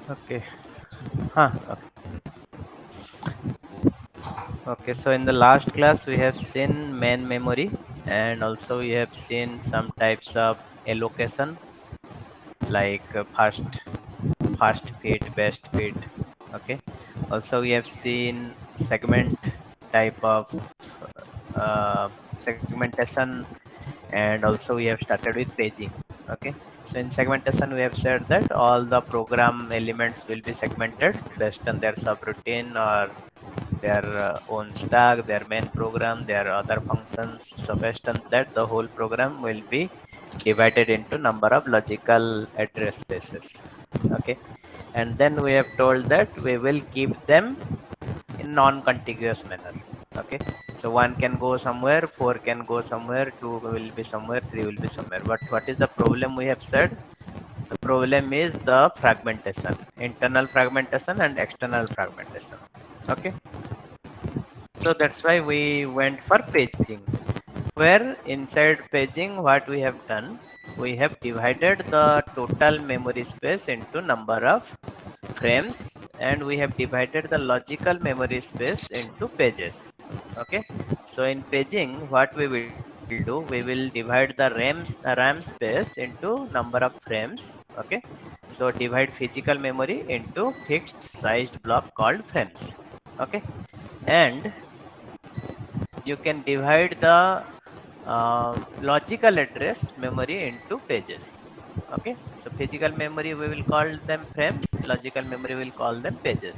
Okay. Huh. Okay. So in the last class we have seen main memory, and also we have seen some types of allocation like fast fit, best fit. Okay. Also we have seen segment type of uh, segmentation, and also we have started with paging. Okay. So in segmentation we have said that all the program elements will be segmented based on their subroutine or their own stack, their main program, their other functions. So based on that, the whole program will be divided into number of logical address spaces. Okay, and then we have told that we will keep them in non-contiguous manner. Okay, so one can go somewhere, four can go somewhere, two will be somewhere, three will be somewhere. But what is the problem we have said? The problem is the fragmentation, internal fragmentation and external fragmentation. Okay, so that's why we went for paging. Where inside paging, what we have done, we have divided the total memory space into number of frames, and we have divided the logical memory space into pages. Okay, so in paging, what we will do, we will divide the RAM space into number of frames. Okay, so divide physical memory into fixed sized block called frames. Okay, and you can divide the logical address memory into pages. Okay, so physical memory we will call them frames, logical memory will call them pages.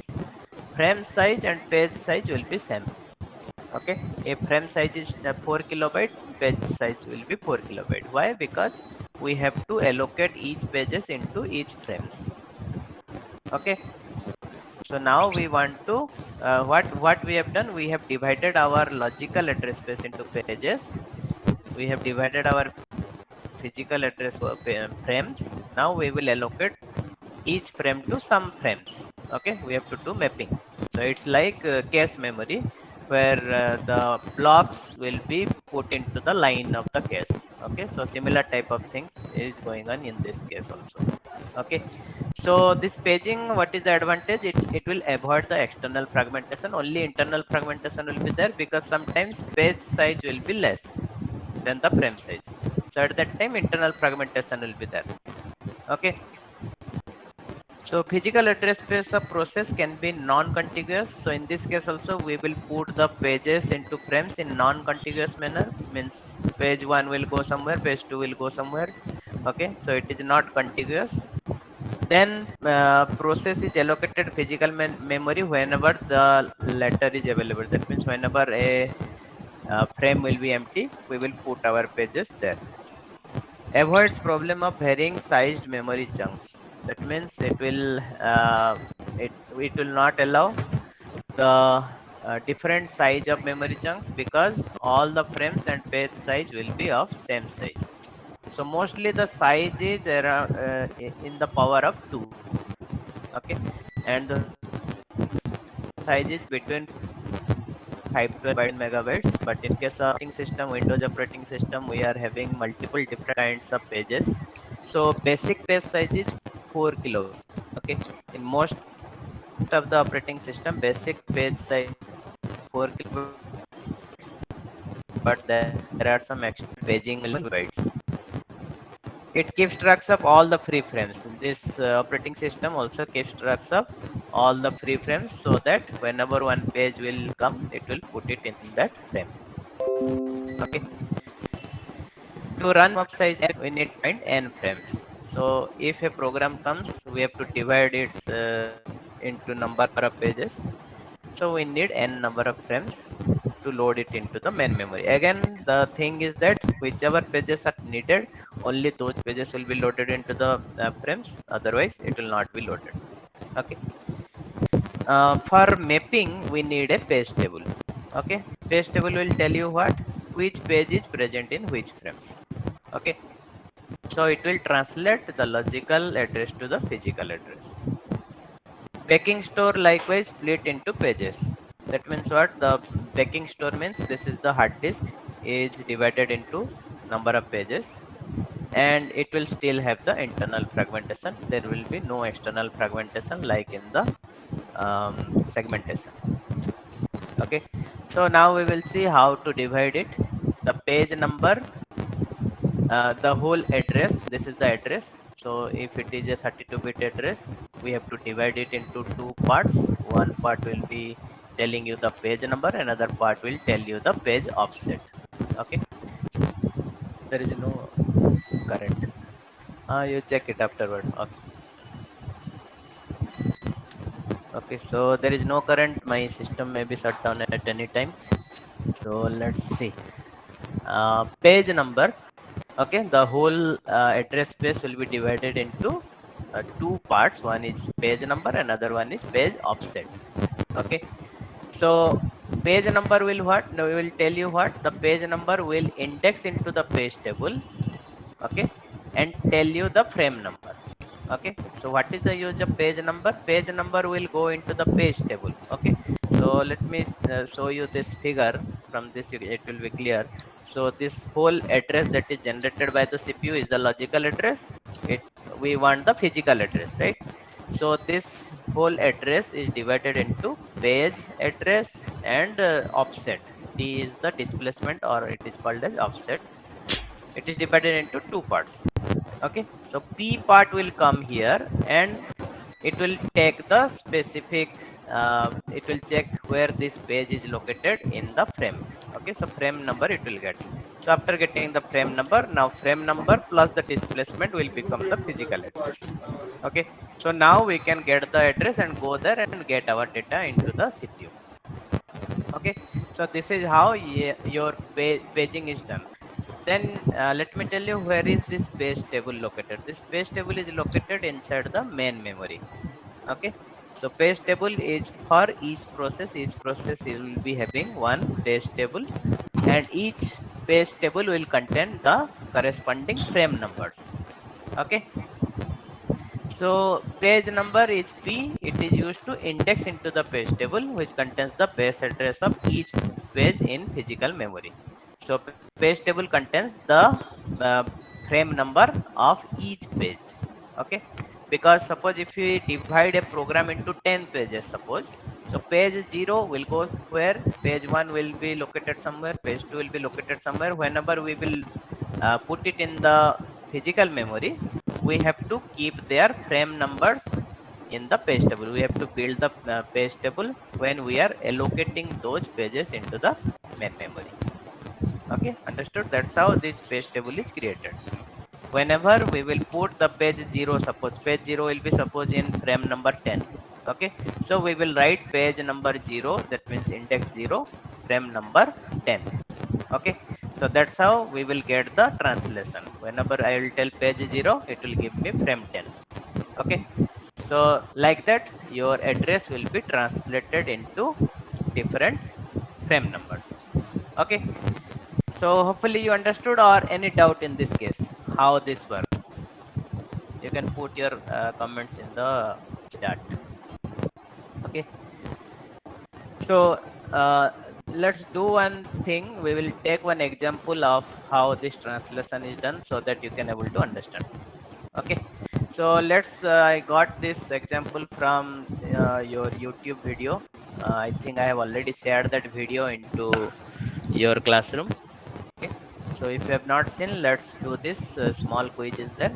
Frame size and page size will be same. Okay, if frame size is 4 kilobyte, page size will be 4 kilobyte. Why? Because we have to allocate each pages into each frames. Okay, so now we want to what we have done, we have divided our logical address space into pages, we have divided our physical address frames. Now we will allocate each frame to some frames. Okay, we have to do mapping. So it's like cache memory, where the blocks will be put into the line of the cache. Okay, so similar type of things is going on in this case also. Okay, so this paging, what is the advantage? It will avoid the external fragmentation. Only internal fragmentation will be there, because sometimes page size will be less than the frame size. So at that time, internal fragmentation will be there. Okay. So physical address space of process can be non-contiguous. So in this case also, we will put the pages into frames in non-contiguous manner. Means page 1 will go somewhere, page 2 will go somewhere. Okay, so it is not contiguous. Then process is allocated physical memory whenever the latter is available. That means whenever a frame will be empty, we will put our pages there. Avoids problem of varying sized memory chunks. That means it will not allow the different size of memory chunks, because all the frames and page size will be of same size. So mostly the size is around, in the power of 2. Okay, and the size is between 5 to 12 megabytes. But in case of operating system, Windows operating system, we are having multiple different kinds of pages. So basic page size is 4 kilobytes. Okay, in most of the operating system, basic page size 4 kilobytes, but there are some extra paging bytes. It keeps tracks of all the free frames. This operating system also keeps tracks of all the free frames, so that whenever one page will come, it will put it in that frame. Okay. To run of size, we need to find n frames. So if a program comes, we have to divide it into number of pages. So we need n number of frames to load it into the main memory. Again, the thing is that whichever pages are needed, only those pages will be loaded into the frames. Otherwise, it will not be loaded. Okay. For mapping, we need a page table. Okay. Page table will tell you which page is present in which frame. Okay. So it will translate the logical address to the physical address. Backing store likewise split into pages. That means what? The backing store means this is the hard disk is divided into number of pages. and it will still have the internal fragmentation. There will be no external fragmentation like in the segmentation. Okay, so now we will see how to divide it. The page number, the whole address, this is the address. So if it is a 32-bit address, we have to divide it into two parts. One part will be telling you the page number, another part will tell you the page offset. Okay, there is no current. You check it afterward. Okay. Okay, so there is no current. My system may be shut down at any time. So let's see. Page number. Okay, the whole address space will be divided into two parts. One is page number, another one is page offset. Okay, so page number will what? No, we will tell you what the page number will index into the page table. Okay, and tell you the frame number. Okay, so what is the use of page number? Page number will go into the page table. Okay, so let me show you this figure. From this it will be clear. So this whole address that is generated by the CPU is the logical address. It We want the physical address, right? So this whole address is divided into page address and offset. D is the displacement, or it is called as offset. It is divided into two parts. Okay, so P part will come here and it will take the specific, it will check where this page is located in the frame. Okay, so frame number it will get. So after getting the frame number, now frame number plus the displacement will become the physical address. Okay, so now we can get the address and go there and get our data into the CPU. Okay, so this is how your paging is done. Then let me tell you where is this page table located. This page table is located inside the main memory. Okay, so page table is for each process. Each process will be having one page table, and each page table will contain the corresponding frame numbers. Okay, so page number is P. It is used to index into the page table, which contains the base address of each page in physical memory. So page table contains the uh, frame number of each page. Okay, because suppose if we divide a program into 10 pages, suppose, so page 0 will go where, page 1 will be located somewhere, page 2 will be located somewhere. Whenever we will put it in the physical memory, we have to keep their frame numbers in the page table. We have to build the page table when we are allocating those pages into the main memory. Okay, understood? That's how this page table is created. Whenever we will put the page 0, suppose page 0 will be suppose in frame number 10. Okay, so we will write page number 0, that means index 0, frame number 10. Okay, so that's how we will get the translation. Whenever I will tell page 0, it will give me frame 10. Okay, so like that your address will be translated into different frame numbers. Okay, so hopefully you understood, or any doubt in this case how this works. You can put your comments in the chat. Okay, so let's do one thing. We will take one example of how this translation is done so that you can able to understand. Okay, so let's I got this example from your YouTube video. I think I have already shared that video into your classroom. Okay, so if you have not seen, let's do this small quiz is there.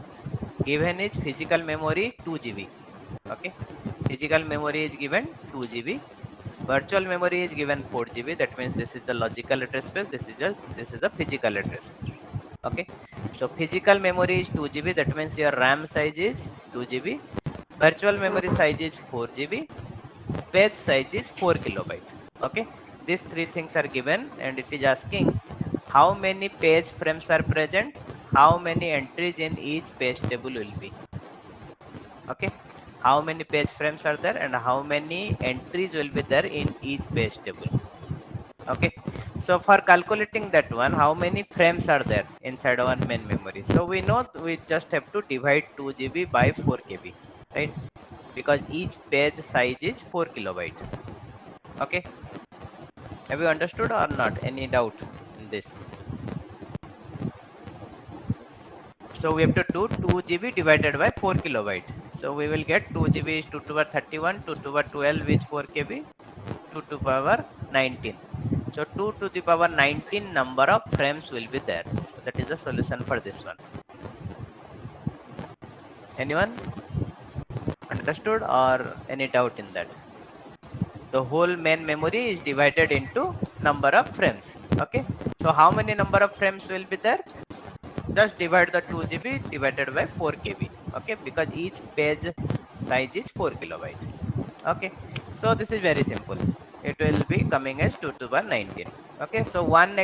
Given is physical memory 2 GB. Okay, physical memory is given 2 GB. Virtual memory is given 4 GB. That means this is the logical address space. This is the physical address. Okay, so physical memory is 2 GB. That means your RAM size is 2 GB. Virtual memory size is 4 GB. Page size is 4 kilobyte. Okay, these three things are given, and it is asking how many page frames are present, how many entries in each page table will be. Okay, how many page frames are there and how many entries will be there in each page table. Okay, so for calculating that one, how many frames are there inside our main memory, so we know we just have to divide 2 GB by 4 KB, right? Because each page size is 4 kilobyte. Okay, have you understood or not? Any doubt in this? So we have to do 2 GB divided by 4 kilobyte. So we will get 2 GB is 2 to the power 31, 2 to the power 12 is 4 KB, 2 to the power 19. So 2 to the power 19 number of frames will be there. So that is the solution for this one. Anyone understood or any doubt in that? The whole main memory is divided into number of frames. Okay. So how many number of frames will be there? Just divide the 2 GB divided by 4 KB. Okay, because each page size is 4 kilobytes. Okay, so this is very simple. It will be coming as 2 to the power 19. Okay, so one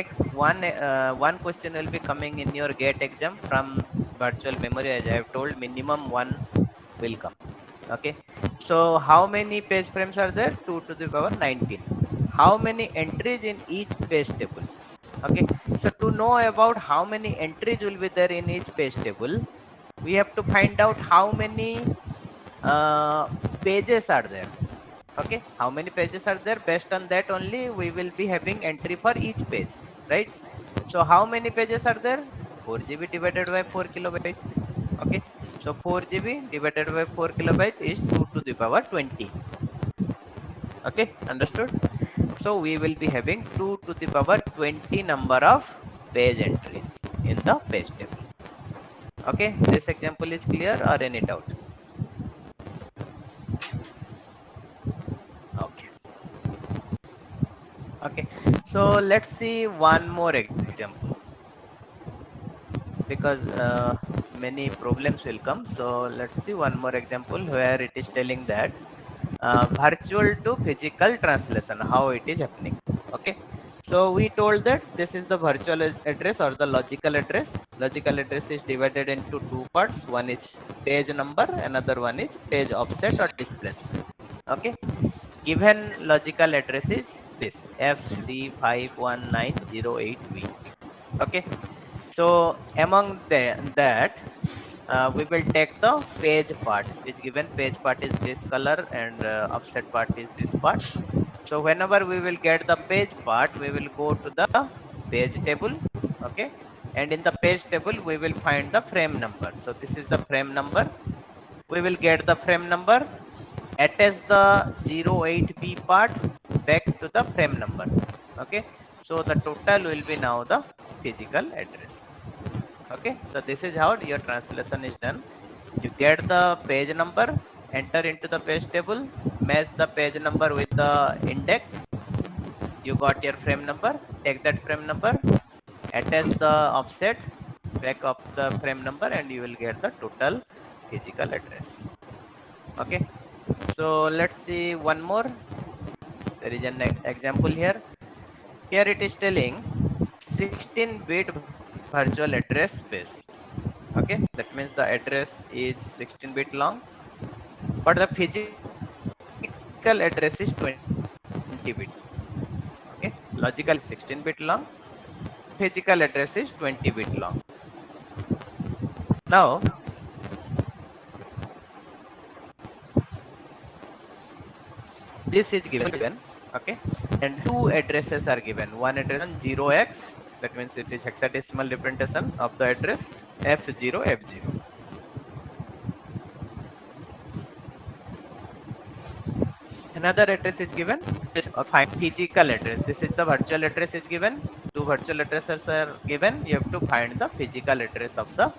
question will be coming in your GATE exam from virtual memory. As I have told, minimum one will come. Okay, so how many page frames are there? 2 to the power 19. How many entries in each page table? Okay, so to know about how many entries will be there in each page table, we have to find out how many pages are there. Okay, how many pages are there? Based on that only we will be having entry for each page, right? So how many pages are there? 4 GB divided by 4 kilobytes. Okay, so 4 GB divided by 4 kilobytes is 2 to the power 20. Okay, understood? So we will be having 2 to the power 20 number of page entries in the page table. Okay, this example is clear or any doubt? Okay. Okay, so let's see one more example, because many problems will come. So let's see one more example where it is telling that virtual to physical translation, how it is happening. Okay, so we told that this is the virtual address or the logical address. Logical address is divided into two parts. One is page number, another one is page offset or displacement. Okay, given logical address is this FC51908V. Okay, so among that we will take the page part, which given page part is this color and offset part is this part. So whenever we will get the page part, we will go to the page table. Okay, and in the page table we will find the frame number. So this is the frame number. We will get the frame number, attach the 08B part back to the frame number. Okay, so the total will be now the physical address. Okay, so this is how your translation is done. You get the page number, enter into the page table, match the page number with the index. You got your frame number, take that frame number, attach the offset back of the frame number, and you will get the total physical address. Okay, so let's see one more. There is an example here. Here it is telling 16-bit virtual address space. Okay, that means the address is 16-bit long, but the physical address is 20-bit. Okay, logical 16-bit long, physical address is 20-bit long. Now this is given, okay, and two addresses are given. One address on 0x, that means it is hexadecimal representation of the address F0 F0. Another address is given, physical address. This is the virtual address is given. Two virtual addresses are given. You have to find the physical address of the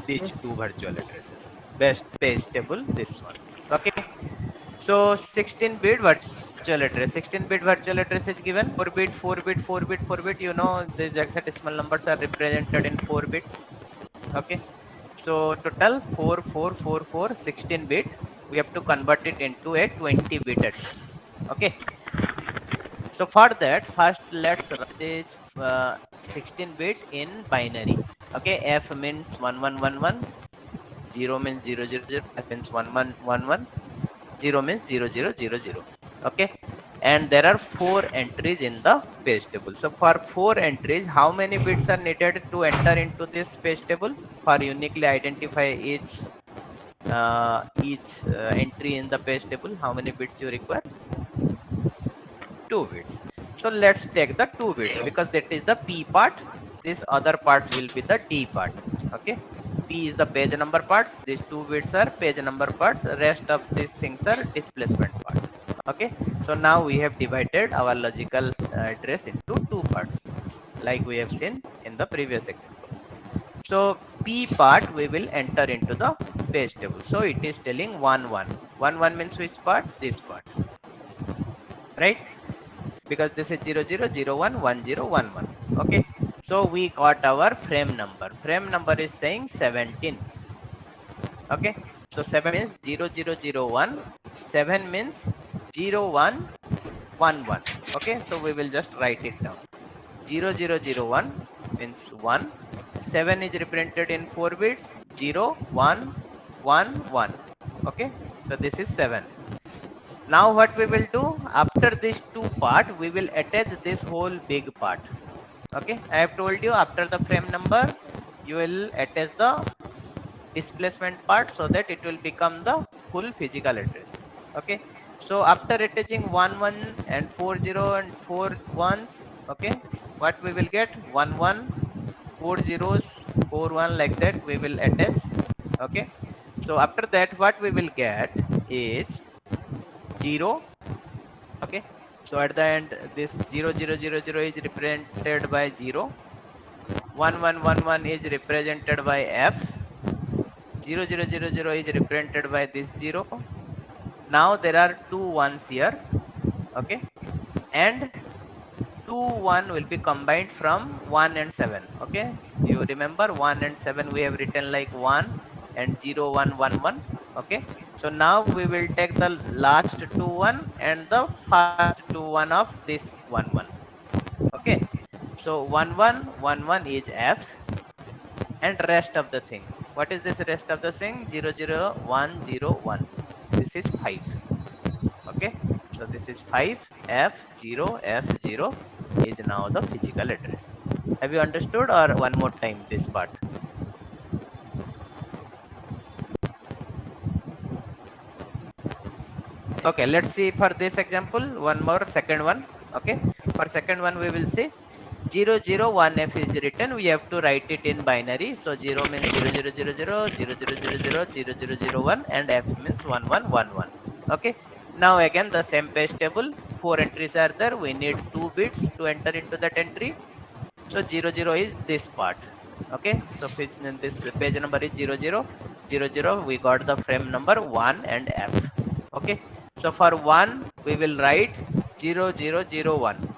these two virtual addresses. Best page table, this one. Okay, so 16-bit virtual address. 16-bit virtual address is given. 4-bit, 4-bit, 4-bit, 4-bit. You know these hexadecimal numbers are represented in 4 bits. Okay, so total 4, 4, 4, 4, 16-bit. We have to convert it into a 20-bit address. Okay, so for that, first let's write this 16-bit in binary. Okay, F means 1111. 0 means 000, F means 1111, 0 means 0000. Okay, and there are 4 entries in the page table. So for 4 entries, how many bits are needed to enter into this page table for uniquely identify each entry in the page table? How many bits you require? 2 bits. So let's take the 2 bits because that is the P part. this other part will be the D part. Okay, P is the page number part. These 2 bits are page number parts. Rest of these things are displacement part. Okay, so now we have divided our logical address into 2 parts, like we have seen in the previous example. So P part we will enter into the page table. So it is telling 1 1. 1 1 means which part? This part, right? Because this is 0 0 0 1 1 0 1 1. Okay, so we got our frame number. Frame number is saying 17. Okay, so 7 means 0 0 0 1. 7 means 0 1 1 1. Okay, so we will just write it down. 0 0 0 1 means 1. 7 is represented in 4 bits. 0 1 1 1. Okay, so this is 7. Now what we will do, after this 2 part, we will attach this whole big part. Okay, I have told you after the frame number you will attach the displacement part, so that it will become the full physical address. Okay, so after attaching 1 1 and 4 0 and 4 1s, okay, what we will get? 1 1 4 zeros 4 1, like that we will attach. Okay, so after that what we will get is 0. Okay, so at the end this 0 0 0 0 is represented by 0. 1 1 1 1 is represented by F. 0 0 0 0 is represented by this 0. Now there are 2 1s here. Okay, and 2 1 will be combined from 1 and 7. Okay, you remember 1 and 7 we have written like 1 and 0 1 1 1. Okay, so now we will take the last 2 1 and the first 2 1 of this 1 1. Okay, so 1 1 1 1 is F, and rest of the thing. What is this rest of the thing? 0 0 1 0 1. This is 5. Okay, so this is 5. F0 F0 is now the physical address. Have you understood, or one more time this part? Okay, let's see for this example one more, second one. Okay, for second one we will see 0 0 1 F is written. We have to write it in binary. So 0 means 0 0 0 0 0 0 0 0 0 0 0 1, and F means 1 1 1 1. Okay, now again the same page table. 4 entries are there. We need 2 bits to enter into that entry. So 0 0 is this part. Okay, so this page number is 0 0 0 0. We got the frame number 1 and F. Okay, so for 1 we will write 0 0 0 1.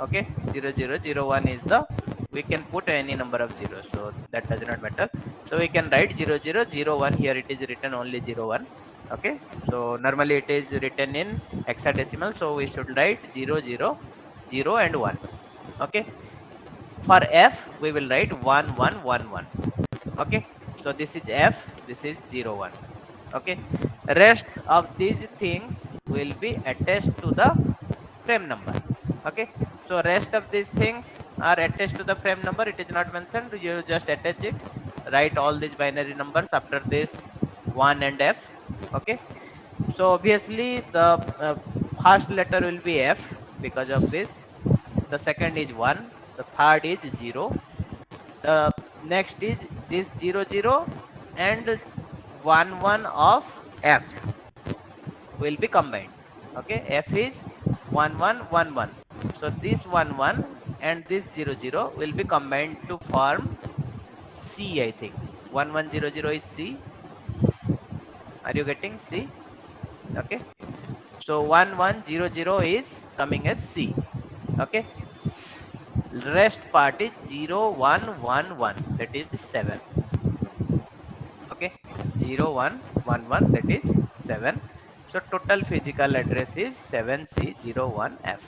Okay, 0 0 0 1 is the, we can put any number of zeros, so that does not matter. So we can write 0 0 0 1. Here it is written only 0 1. Okay, so normally it is written in hexadecimal, so we should write 0 0 0 and 1. Okay, for F we will write 1 1 1 1. Okay, so this is F, this is 0 1. Okay, rest of these things will be attached to the frame number. Okay, so rest of these things are attached to the frame number. It is not mentioned, you just attach it, write all these binary numbers after this 1 and F. Okay, so obviously the first letter will be F because of this. The second is 1, the third is 0, the next is this 0 0 and 1 1 of F will be combined. Okay, F is 1 1 1 1. So this 1 1 and this 0 0 will be combined to form C, I think. 1 1 0 0 is C. Are you getting C? Okay, so 1 1 0 0 is coming as C. Okay, rest part is 0 1 1 1, that is 7. Okay, 0 1 1 1, that is 7. So total physical address is 7C01F.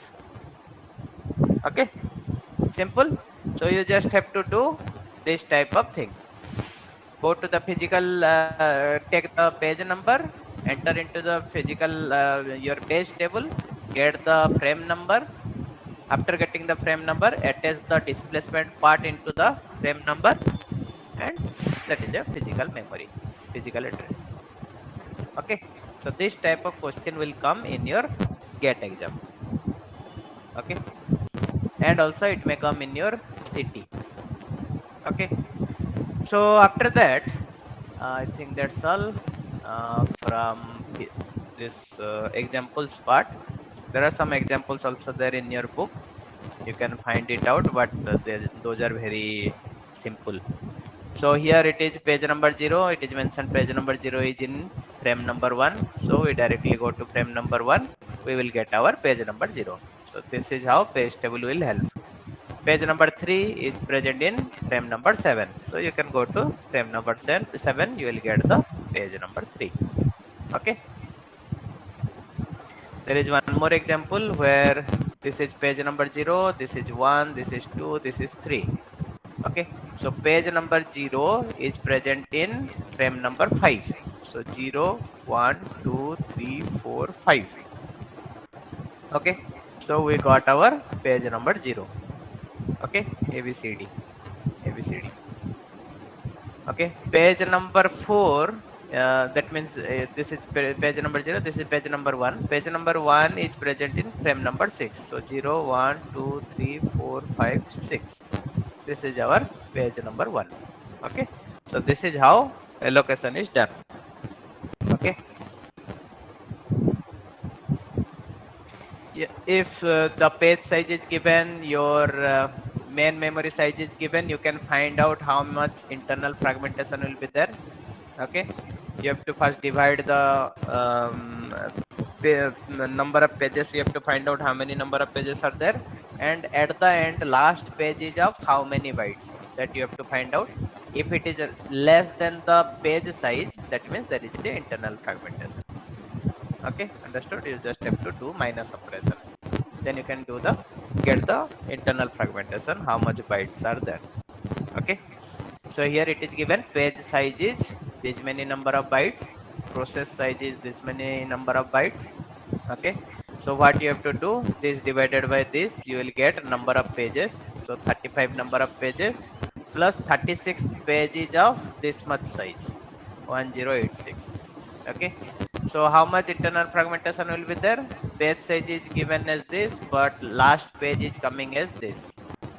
Okay, simple. So you just have to do this type of thing. Go to the physical, take the page number, enter into the physical your page table, get the frame number. After getting the frame number, attach the displacement part into the frame number, and that is a physical memory, physical address. Okay, so this type of question will come in your GATE exam. Okay, and also it may come in your CT. Okay. So after that, I think that's all from this examples part. There are some examples also there in your book. You can find it out, but those are very simple. So here it is page number 0. It is mentioned page number 0 is in frame number 1. So we directly go to frame number 1. We will get our page number 0. So this is how page table will help. Page number 3 is present in frame number 7. So you can go to frame number 7. You will get the page number 3. Okay. There is one more example where this is page number 0. This is 1. This is 2. This is 3. Okay, so page number 0 is present in frame number 5. So 0, 1, 2, 3, 4, 5. Okay, so we got our page number 0. Okay, ABCD. Okay, page number 4. That means this is page number 0. This is page number 1. Page number 1 is present in frame number 6. So 0, 1, 2, 3, 4, 5, 6. This is our page number 1. Okay, so this is how allocation is done. Okay, if the page size is given, your main memory size is given, you can find out how much internal fragmentation will be there. Okay, you have to first divide the number of pages. You have to find out how many number of pages are there, and at the end last page is of how many bytes, that you have to find out. If it is less than the page size, that means there is the internal fragmentation. Okay, understood? You just have to do minus operation, then you can do the get the internal fragmentation, how much bytes are there. Okay, so here it is given page size is this many number of bytes, process size is this many number of bytes. Okay, so what you have to do, this divided by this, you will get number of pages. So 35 number of pages plus 36 pages of this much size, 1086. Okay, so how much internal fragmentation will be there? Page size is given as this, but last page is coming as this.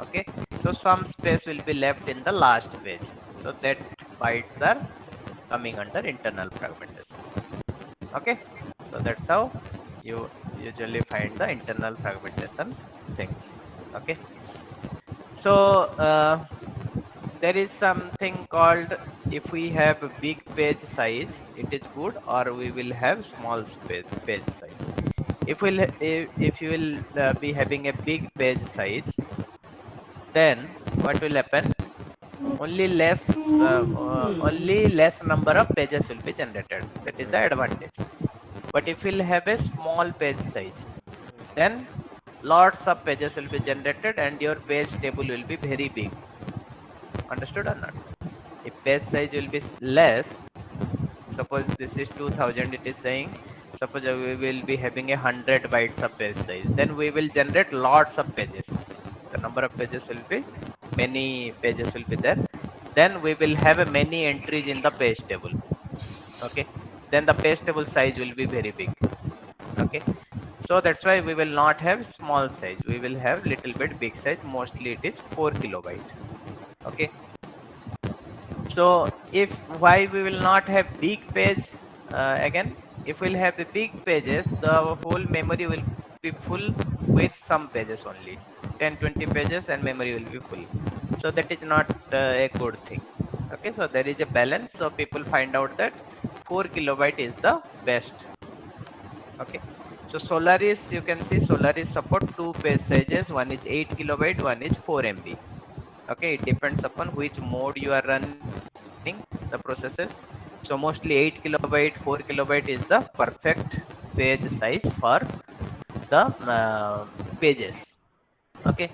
Okay, so some space will be left in the last page, so that bytes are coming under internal fragmentation. Okay, so that's how you usually find the internal fragmentation thing. Okay, so there is something called, if we have a big page size, it is good, or we will have small page size. If you will be having a big page size, then what will happen? Only less number of pages will be generated. That is the advantage. But if you'll have a small page size, then lots of pages will be generated and your page table will be very big. Understood or not? If page size will be less, suppose this is 2000, it is saying, suppose we will be having 100 bytes of page size, then we will generate lots of pages. The number of pages will be, many pages will be there. Then we will have many entries in the page table. Okay, then the page table size will be very big. Okay, so that's why we will not have small size, we will have little bit big size. Mostly it is 4 kilobytes. Okay, so if why we will not have big page, again, if we'll have the big pages, the whole memory will be full with some pages only, 10-20 pages, and memory will be full. So that is not a good thing. Okay, so there is a balance. So people find out that 4 kilobyte is the best. Okay, so Solaris, you can see Solaris support two page sizes. One is 8 kilobyte, one is 4 MB. Okay, it depends upon which mode you are running the processes. So mostly 8 kilobyte, 4 kilobyte is the perfect page size for the pages. Okay,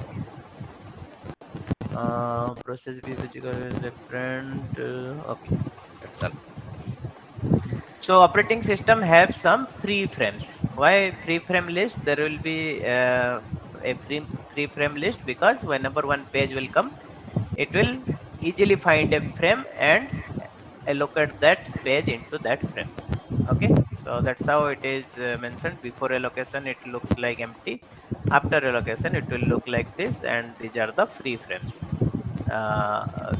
process B physical is different. Okay, that's all. So operating system have some free frames. Why free frame list? There will be a free frame list, because whenever one page will come, it will easily find a frame and allocate that page into that frame. Okay, so that's how it is mentioned. Before allocation it looks like empty, after allocation it will look like this, and these are the free frames. uh,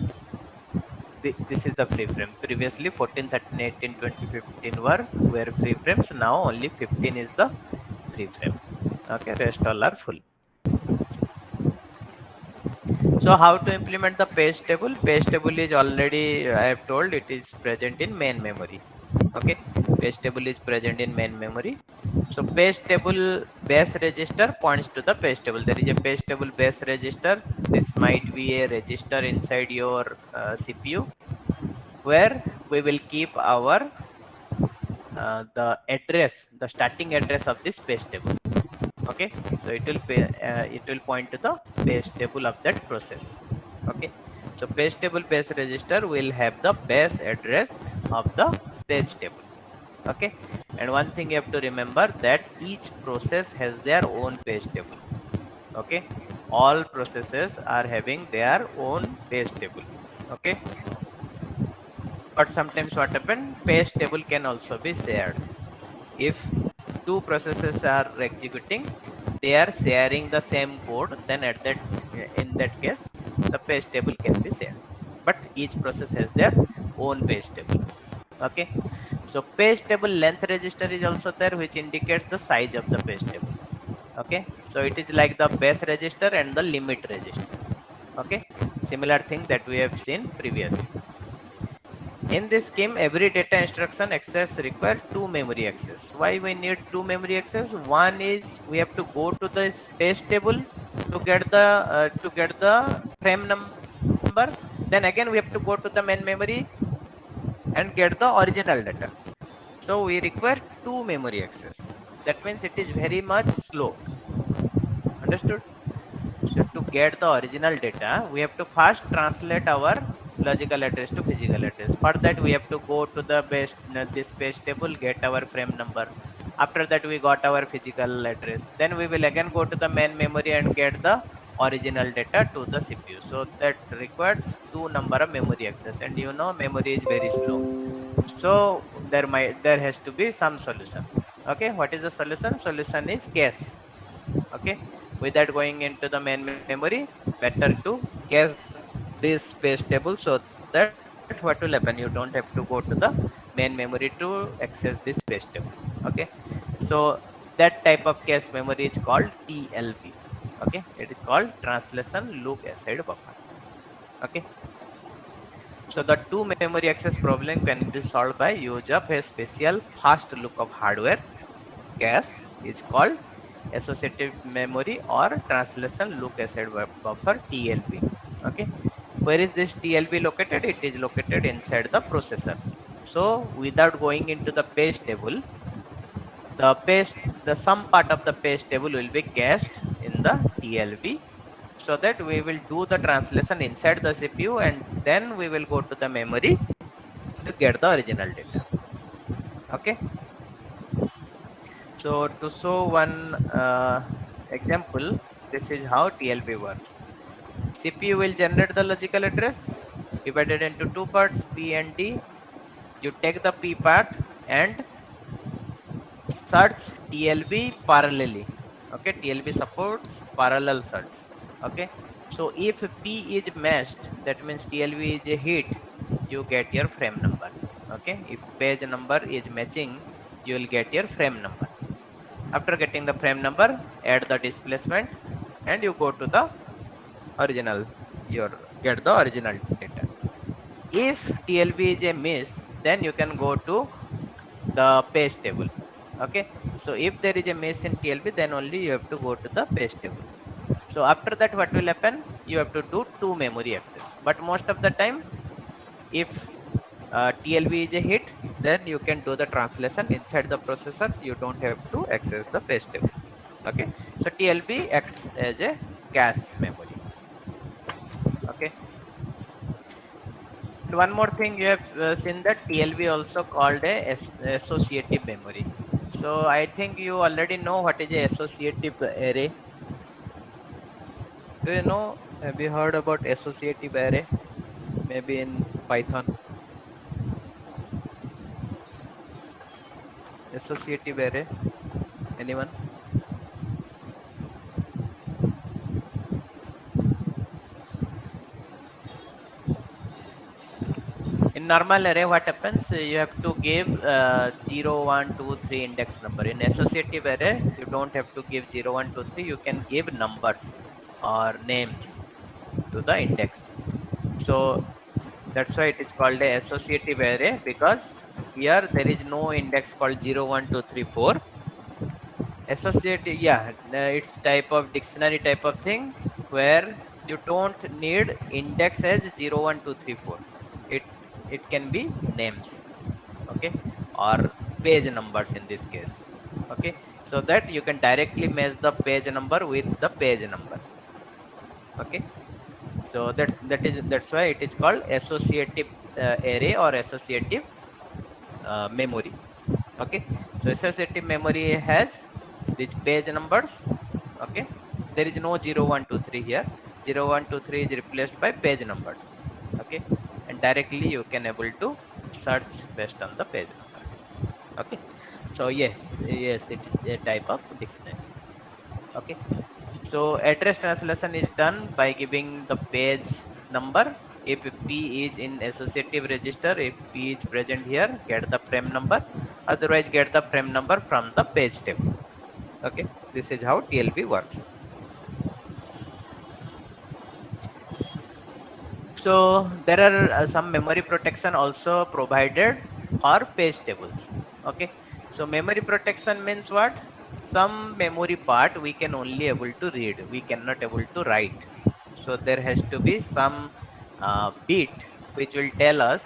this is the free frame. Previously 14, 13, 18, 20, 15 were free frames. Now only 15 is the free frame. Okay, rest all are full. So how to implement the page table? Page table is already, I have told, it is present in main memory. Okay, page table is present in main memory. So page table base register points to the page table. There is a page table base register. This might be a register inside your CPU where we will keep our the address, the starting address of this page table. Okay, so it will point to the page table of that process. Okay, so page table base register will have the base address of the page table. Okay, and one thing you have to remember that each process has their own page table. Okay, all processes are having their own page table. Okay, but sometimes what happens, page table can also be shared. If two processes are executing, they are sharing the same code, then in that case the page table can be shared, but each process has their own page table. Okay, so page table length register is also there, which indicates the size of the page table. Okay, so it is like the base register and the limit register. Okay, similar thing that we have seen previously. In this scheme, every data instruction access requires two memory access. Why we need two memory access? One is we have to go to the page table to get the frame number. Then again we have to go to the main memory and get the original data. So we require two memory access. That means it is very much slow. Understood? So to get the original data, we have to first translate our logical address to physical address. For that, we have to go to the base this page table, get our frame number. After that, we got our physical address. Then we will again go to the main memory and get the original data to the CPU. So that requires two number of memory access, and you know memory is very slow. So there has to be some solution. Okay, what is the solution? Solution is cache. Okay, without going into the main memory, better to cache this page table, so that what will happen, you don't have to go to the main memory to access this page table. Okay, so that type of cache memory is called TLB. Okay, it is called translation look aside buffer. Okay, so the two memory access problem can be solved by use of a special fast look of hardware. Cache is called associative memory or translation look aside buffer, TLB. Okay, where is this TLB located? It is located inside the processor. So without going into the page table, the some part of the page table will be cached in the TLB, so that we will do the translation inside the CPU, and then we will go to the memory to get the original data. Okay, so to show one example, this is how TLB works. CPU will generate the logical address divided into two parts, P and D. You take the P part and search TLB parallelly. Okay, TLB supports parallel search. Okay, so if P is matched, that means TLB is a hit, you get your frame number. Okay, if page number is matching, you will get your frame number. After getting the frame number, add the displacement and you go to the original, get the original data. If TLB is a miss, then you can go to the page table. Okay, so if there is a miss in TLB, then only you have to go to the page table. So after that, what will happen? You have to do two memory access. But most of the time, if TLB is a hit, then you can do the translation inside the processor. You don't have to access the page table. Okay, so TLB acts as a cache memory. Okay, and one more thing, you have seen that TLB also called a associative memory. So I think you already know what is a associative array. Do you know? Have you heard about associative array? Maybe in Python. Associative array. Anyone? In normal array, what happens? You have to give 0, 1, 2, 3 index number. In associative array, you don't have to give 0, 1, 2, 3. You can give numbers or names to the index. So that's why it is called a associative array, because here there is no index called 0, 1, 2, 3, 4. Associative, yeah, it's type of dictionary type of thing where you don't need index as 0, 1, 2, 3, 4. It it can be names, okay, or page numbers in this case, okay, so that you can directly match the page number with the page number, okay. So that's why it is called associative array or associative memory. Okay. So associative memory has these page numbers. Okay. There is no 0, 1, 2, 3 here. 0, 1, 2, 3 is replaced by page numbers. Okay. And directly you can able to search based on the page number. Okay. So yes, yes, it is a type of dictionary. Okay. So address translation is done by giving the page number. If P is in associative register, if P is present here, get the frame number. Otherwise, get the frame number from the page table. Okay, this is how TLB works. So there are some memory protection also provided for page tables. Okay, so memory protection means what? Some memory part we can only able to read, we cannot able to write. So there has to be some bit which will tell us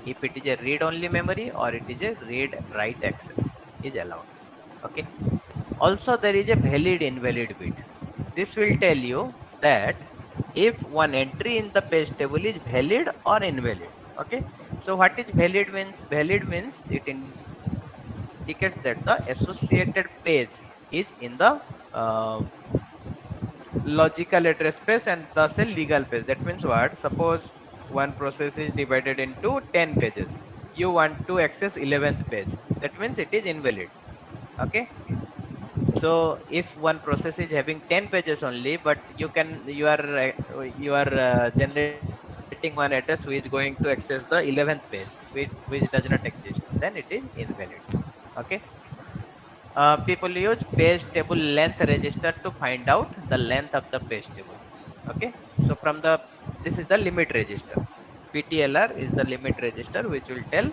if it is a read only memory or it is a read write access is allowed. Okay. Also there is a valid invalid bit. This will tell you that if one entry in the page table is valid or invalid. Okay. So what is valid means? Valid means it indicates that the associated page is in the logical address space and thus a legal page. That means what? Suppose one process is divided into 10 pages. You want to access 11th page. That means it is invalid. Okay. So if one process is having 10 pages only, but you are generating one address which is going to access the 11th page, which does not exist, then it is invalid. Okay. People use page table length register to find out the length of the page table. Okay. So from the this is the limit register. PTLR is the limit register which will tell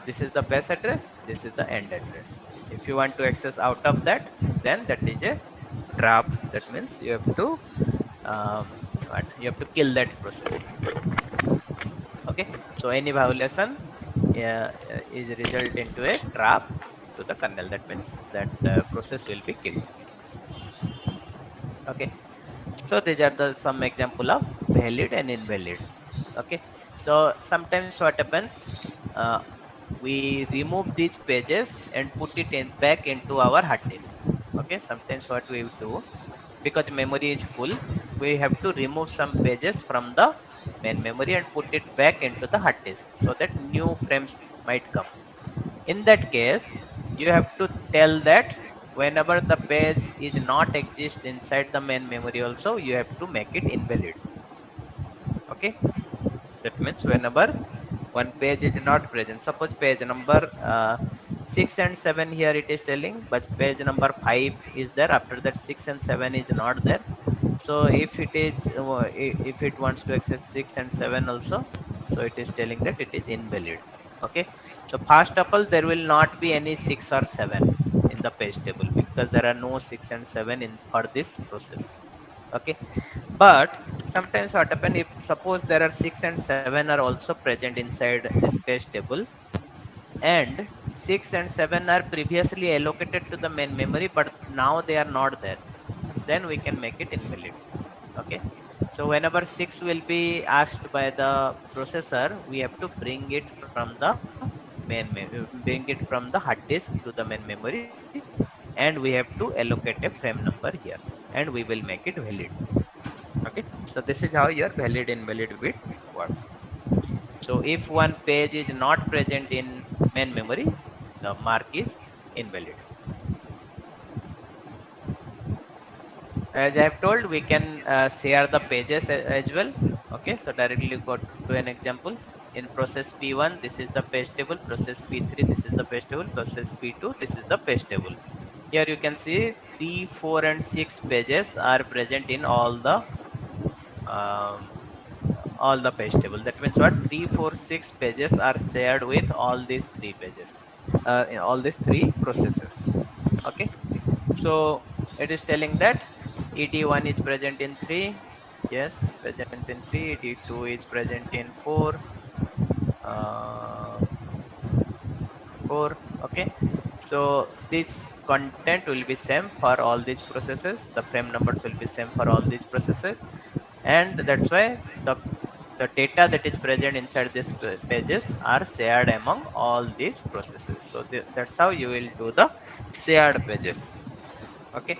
this is the base address, this is the end address. If you want to access out of that, then that is a draft. That means you have to you have to kill that process. Okay. So any violation is result into a trap to the kernel. That means that process will be killed. Okay. So these are the some example of valid and invalid. Okay. So sometimes what happens, uh, we remove these pages and put it back into our hard disk. Okay. Sometimes what we do, because memory is full, we have to remove some pages from the main memory and put it back into the hard disk so that new frames might come. In that case, you have to tell that whenever the page is not exist inside the main memory also, you have to make it invalid. Okay. That means whenever one page is not present, suppose page number 6 and 7 here it is telling, but page number 5 is there, after that 6 and 7 is not there. So if it is if it wants to access 6 and 7 also, so it is telling that it is invalid. Okay. So first of all, there will not be any 6 or 7 in the page table because there are no 6 and 7 in for this process. Okay. But sometimes what happen, if suppose there are 6 and 7 are also present inside this page table, and 6 and 7 are previously allocated to the main memory, but now they are not there, then we can make it invalid. Okay. So whenever 6 will be asked by the processor, we have to bring it from the bring it from the hard disk to the main memory, and we have to allocate a frame number here, and we will make it valid. Okay. So this is how your valid invalid bit works. So if one page is not present in main memory, the mark is invalid. As I have told, we can share the pages as well. Okay. So directly go to an example. In process P1, this is the page table. Process P3, this is the page table. Process P2, this is the page table. Here you can see 3, 4, and 6 pages are present in um, all the page table. That means what? 3, 4, 6 pages are shared with all these three pages, in all these three processes. Okay. So it is telling that ED1 is present in 3. Yes, present in 3. ED2 is present in 4. Uh, 4. Okay. So this content will be same for all these processes. The frame numbers will be same for all these processes, and that's why the data that is present inside these pages are shared among all these processes. So that's how you will do the shared pages. Okay.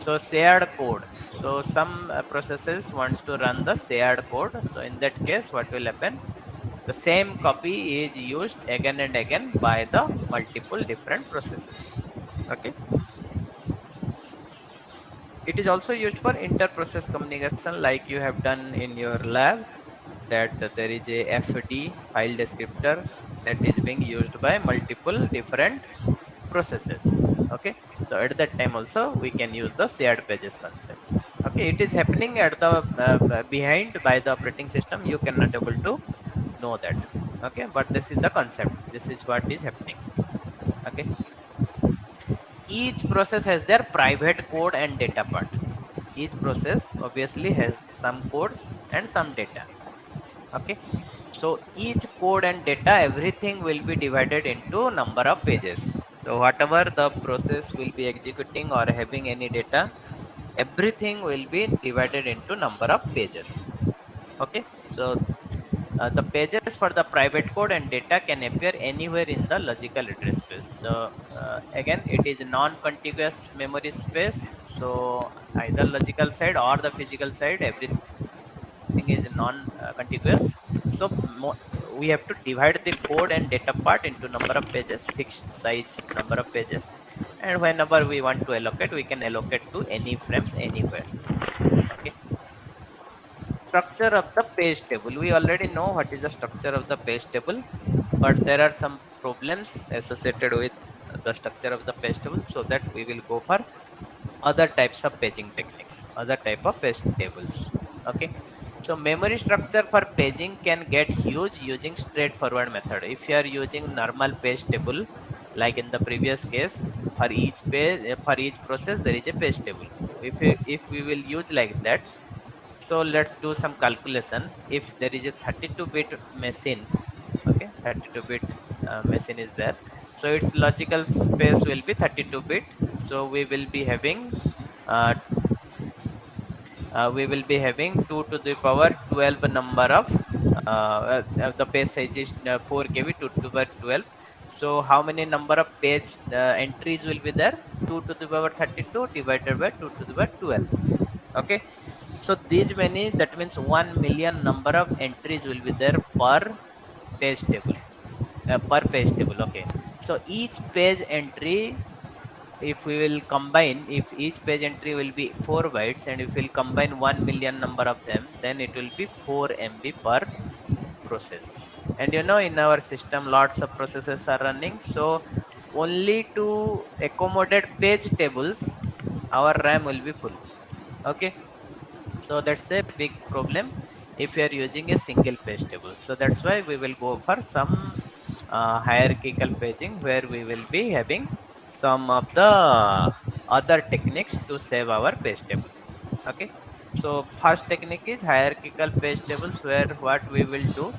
So shared code. So some processes wants to run the shared code. So in that case, what will happen? The same copy is used again and again by the multiple different processes. Okay. It is also used for inter-process communication, like you have done in your lab, that there is a FD file descriptor that is being used by multiple different processes. Okay. So at that time also we can use the shared pages concept. Okay. It is happening at the behind by the operating system. You cannot able to know that. Okay. But this is the concept. This is what is happening. Okay. Each process has their private code and data part. Each process obviously has some code and some data. Okay. So each code and data, everything will be divided into number of pages. So whatever the process will be executing or having any data, everything will be divided into number of pages. Okay. So the pages for the private code and data can appear anywhere in the logical address space. So again, it is non-contiguous memory space. So either logical side or the physical side, everything is non-contiguous. So we have to divide the code and data part into number of pages, fixed size number of pages, and whenever we want to allocate, we can allocate to any frames anywhere. Okay. Structure of the page table. We already know what is the structure of the page table, but there are some problems associated with the structure of the page table, so that we will go for other types of paging techniques, other type of page tables. Okay. So memory structure for paging can get huge using straightforward method. If you are using normal page table, like in the previous case, for each page, for each process there is a page table. If we will use like that, so let's do some calculation. If there is a 32-bit machine, okay, 32-bit machine is there. So its logical space will be 32-bit. So uh, we will be having 2 to the power 12 number of the page size is 4 KB, 2 to the power 12. So how many number of page entries will be there? 2 to the power 32 divided by 2 to the power 12. Okay. So these many, that means 1 million number of entries will be there per page table. Per page table. Okay. So each page entry, if we will combine, if each page entry will be 4 bytes, and if we will combine 1 million number of them, then it will be 4 MB per process. And you know, in our system lots of processes are running, so only to accommodate page tables our RAM will be full. Okay. So that's a big problem if you are using a single page table. So that's why we will go for some hierarchical paging, where we will be having some of the other techniques to save our page table. Okay. So first technique is hierarchical page tables, where what we will do,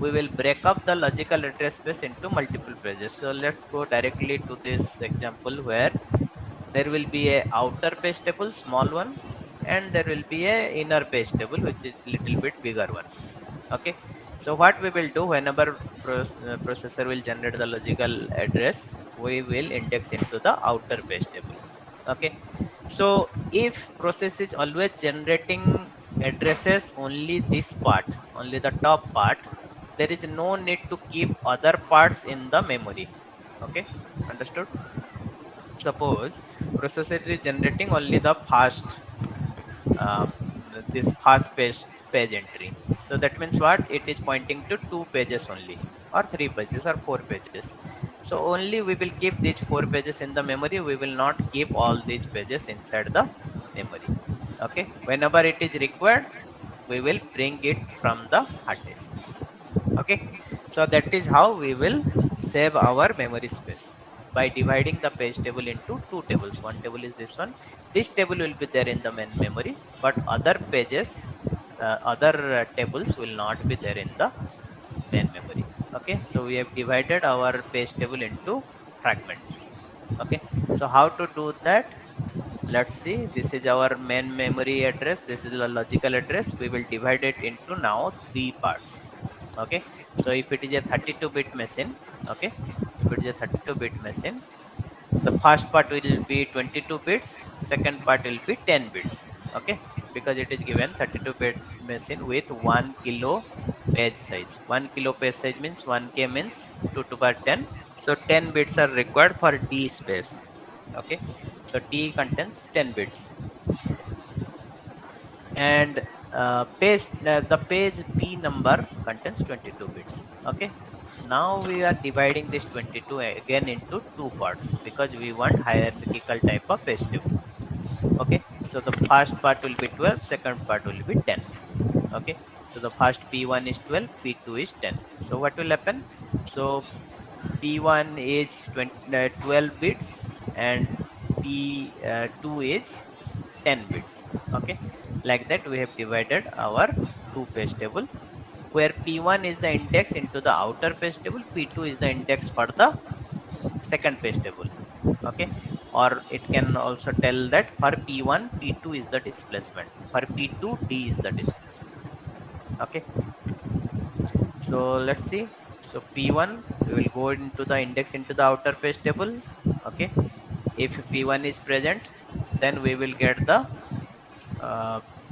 we will break up the logical address space into multiple pages. So let's go directly to this example, where there will be a outer page table, small one, and there will be a inner page table, which is little bit bigger one. Okay. So what we will do, whenever processor will generate the logical address, we will index into the outer page table. Okay. So if process is always generating addresses only this part, only the top part, there is no need to keep other parts in the memory. Okay. Understood? Suppose processor is generating only the first uh, this first page entry. So that means what? It is pointing to 2 pages only, or 3 pages, or 4 pages. So only we will keep these 4 pages in the memory. We will not keep all these pages inside the memory. Okay. Whenever it is required, we will bring it from the hard disk. Okay. So that is how we will save our memory space, by dividing the page table into two tables. One table is this one. This table will be there in the main memory, but other pages, other tables will not be there in the main memory. Okay. So we have divided our page table into fragments. Okay. So how to do that? Let's see. This is our main memory address. This is the logical address. We will divide it into now three parts. Okay. So if it is a 32-bit machine, okay, if it is a 32-bit machine, the first part will be 22 bits, second part will be 10 bits. Okay, because it is given 32-bit machine with 1 kilo page size. 1 kilo page size means 1k means 2 to power 10. So 10 bits are required for D space. Okay, so D contains 10 bits, and the page B number contains 22 bits. Okay, now we are dividing this 22 again into two parts, because we want hierarchical type of page table. Okay, so the first part will be 12, second part will be 10. Okay, so the first P1 is 12, P2 is 10. So what will happen? So P1 is 12 bits, and P2 is 10 bits. Okay, like that we have divided our two page table, where P1 is the index into the outer page table, P2 is the index for the second page table. Okay, or it can also tell that for P1 P2 is the displacement, for P2 D is the displacement. Okay, so let's see. So P1, we will go into the index into the outer page table. Okay, if P1 is present, then we will get the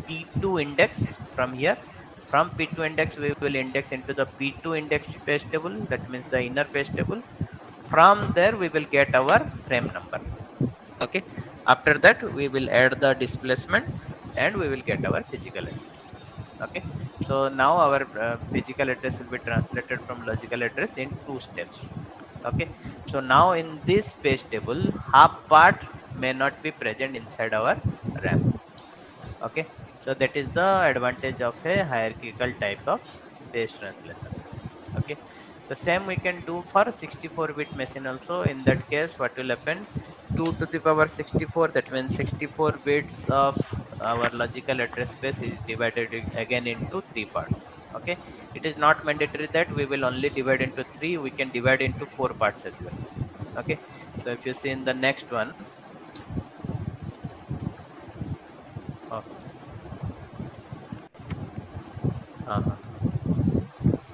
P2 index from here. From P2 index, we will index into the P2 index page table, that means the inner page table. From there, we will get our frame number. Okay, after that, we will add the displacement, and we will get our physical address. Okay, so now our physical address will be translated from logical address in two steps. Okay, so now in this page table, half part may not be present inside our RAM. Okay, so that is the advantage of a hierarchical type of page translation. Okay, the same we can do for 64-bit machine also. In that case, what will happen? 2 to the power 64, that means 64 bits of our logical address space is divided again into three parts. Okay, it is not mandatory that we will only divide into three. We can divide into four parts as well. Okay, so if you see in the next one, oh, uh-huh.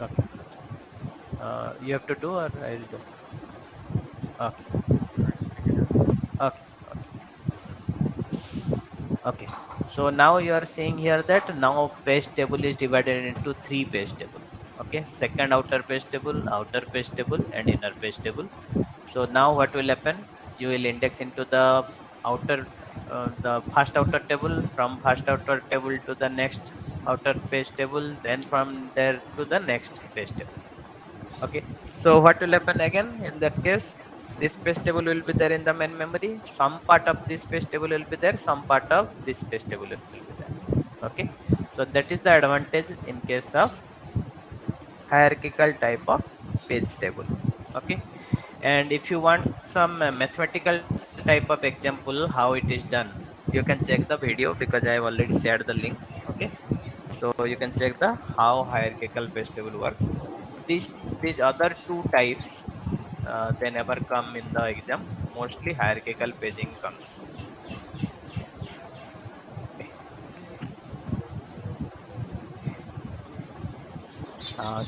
Okay, you have to do, or I will do. Okay, okay, okay. So now you are seeing here that now page table is divided into three page table. Okay, second outer page table, outer page table, and inner page table. So now what will happen? You will index into the outer, the first outer table, from first outer table to the next outer page table, then from there to the next page table. Okay, so what will happen again in that case? This page table will be there in the main memory. Some part of this page table will be there. Some part of this page table will be there. Okay, so that is the advantage in case of hierarchical type of page table. Okay, and if you want some mathematical type of example how it is done, you can check the video, because I have already shared the link. Okay, so you can check the how hierarchical page table works. These other two types, they never come in the exam. Mostly hierarchical paging comes. Okay.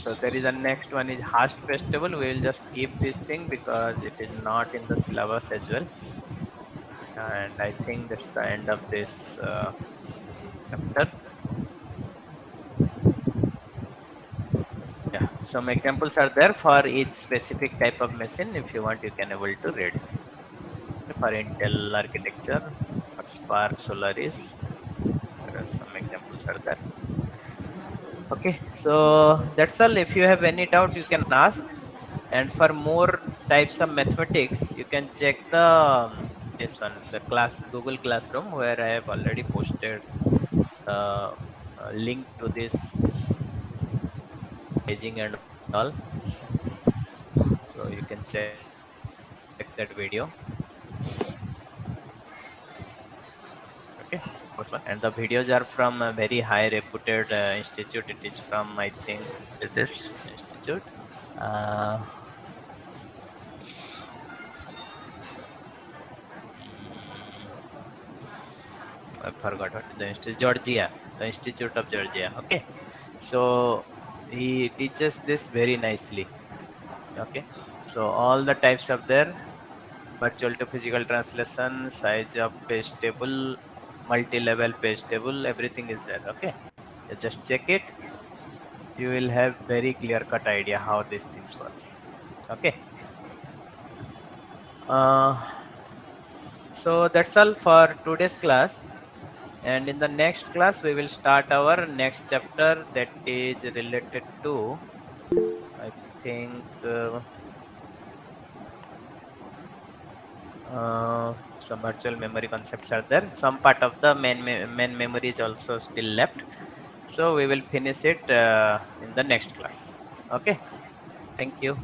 So there is a next one is Hast festival. We will just keep this thing because it is not in the syllabus as well. And I think that's the end of this chapter. Yeah. Some examples are there for each specific type of machine. If you want, you can able to read. For Intel architecture, for Spark, Solaris, there are some examples are there. Okay, so that's all. If you have any doubt, you can ask. And for more types of mathematics, you can check the this one, the class Google Classroom, where I have already posted the link to this paging and all. So you can check that video. Okay, first one. And the videos are from a very high reputed institute. It is from, I think, this institute. Uh, I forgot what the institute, Georgia, the Institute of Georgia. Okay, so he teaches this very nicely. Okay, so all the types of there, virtual to physical translation, size of page table, multi-level page table, everything is there. Okay, you just check it. You will have very clear-cut idea how these things work. Okay. Uh, so that's all for today's class. And in the next class, we will start our next chapter that is related to, I think, some virtual memory concepts are there. Some part of the main memory is also still left. So we will finish it in the next class. Okay. Thank you.